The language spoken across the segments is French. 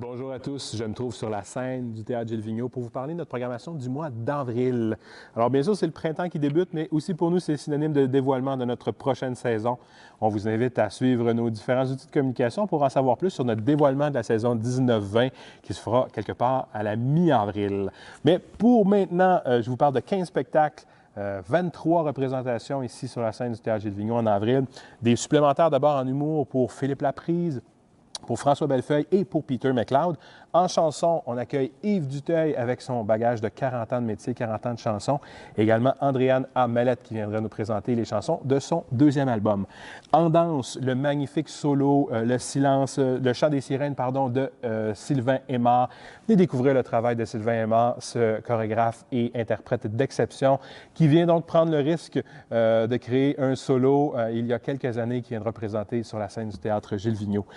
Bonjour à tous, je me trouve sur la scène du Théâtre Gilles Vigneault pour vous parler de notre programmation du mois d'avril. Alors bien sûr, c'est le printemps qui débute, mais aussi pour nous, c'est synonyme de dévoilement de notre prochaine saison. On vous invite à suivre nos différents outils de communication pour en savoir plus sur notre dévoilement de la saison 19-20 qui se fera quelque part à la mi-avril. Mais pour maintenant, je vous parle de 15 spectacles 23 représentations ici sur la scène du Théâtre Gilles Vigneault en avril. Des supplémentaires d'abord en humour pour Philippe Laprise, pour François Bellefeuille et pour Peter McLeod. En chanson, on accueille Yves Duteuil avec son bagage de 40 ans de métier, 40 ans de chanson. Également Andréane A. Mallette qui viendra nous présenter les chansons de son deuxième album. En danse, le magnifique solo Le silence, le chant des sirènes, pardon, de Sylvain Aimard. Venez découvrir le travail de Sylvain Aimard, ce chorégraphe et interprète d'exception qui vient donc prendre le risque de créer un solo il y a quelques années qui viendra présenter sur la scène du Théâtre Gilles Vigneault.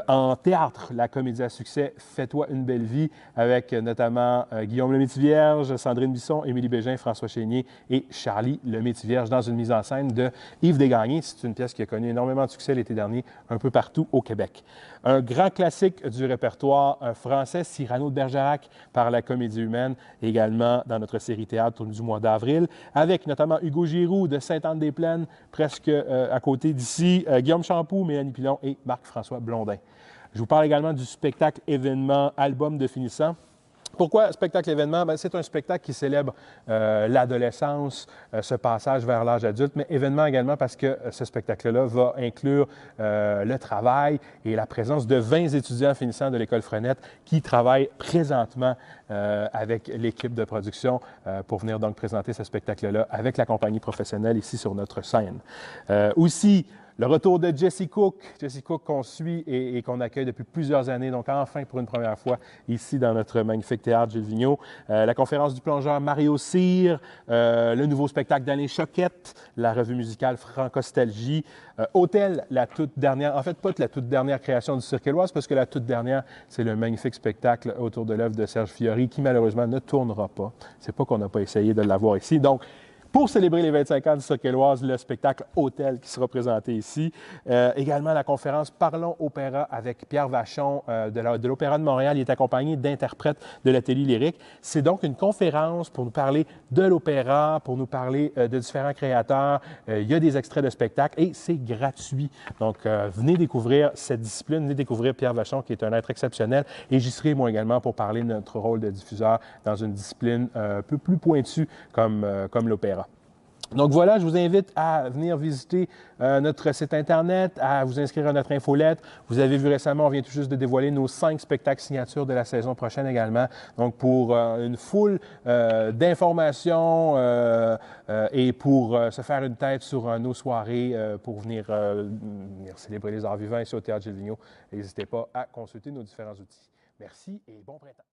En théâtre, la comédie à succès Fais-toi une belle vie avec notamment Guillaume Lemaitre-Vierge, Sandrine Bisson, Émilie Bégin, François Chénier et Charlie Lemaitre-Vierge dans une mise en scène de Yves Desgagnés. C'est une pièce qui a connu énormément de succès l'été dernier un peu partout au Québec. Un grand classique du répertoire français, Cyrano de Bergerac par la Comédie humaine, également dans notre série théâtre du mois d'avril, avec notamment Hugo Giroux de Sainte-Anne-des-Plaines, presque à côté d'ici, Guillaume Champoux, Mélanie Pilon et Marc-François Blondin. Je vous parle également du spectacle événement Album de finissant. Pourquoi spectacle événement? C'est un spectacle qui célèbre l'adolescence, ce passage vers l'âge adulte, mais événement également parce que ce spectacle-là va inclure le travail et la présence de 20 étudiants finissants de l'École Frenette qui travaillent présentement avec l'équipe de production pour venir donc présenter ce spectacle-là avec la compagnie professionnelle ici sur notre scène. Aussi, le retour de Jessie Cook qu'on suit et qu'on accueille depuis plusieurs années, donc enfin pour une première fois ici dans notre magnifique théâtre Gilles Vigneault. La conférence du plongeur Mario Cyr, le nouveau spectacle d'Alain Choquette, la revue musicale Francostalgie, Hôtel, la toute dernière, en fait pas la toute dernière création du Cirque Éloise, parce que la toute dernière, c'est le magnifique spectacle autour de l'œuvre de Serge Fiori qui malheureusement ne tournera pas. C'est pas qu'on n'a pas essayé de l'avoir ici. Donc, pour célébrer les 25 ans du Cirque Éloise, le spectacle Hôtel qui sera présenté ici. Également la conférence Parlons Opéra avec Pierre Vachon de l'Opéra de Montréal. Il est accompagné d'interprètes de l'Atelier lyrique. C'est donc une conférence pour nous parler de l'opéra, pour nous parler de différents créateurs. Il y a des extraits de spectacles et c'est gratuit. Donc, venez découvrir cette discipline, venez découvrir Pierre Vachon qui est un être exceptionnel. Et j'y serai moi également pour parler de notre rôle de diffuseur dans une discipline un peu plus pointue comme l'opéra. Donc voilà, je vous invite à venir visiter notre site Internet, à vous inscrire à notre infolettre. Vous avez vu récemment, on vient tout juste de dévoiler nos 5 spectacles signatures de la saison prochaine également. Donc pour une foule d'informations et pour se faire une tête sur nos soirées pour venir célébrer les arts vivants ici au Théâtre Gilles Vigneault, n'hésitez pas à consulter nos différents outils. Merci et bon printemps.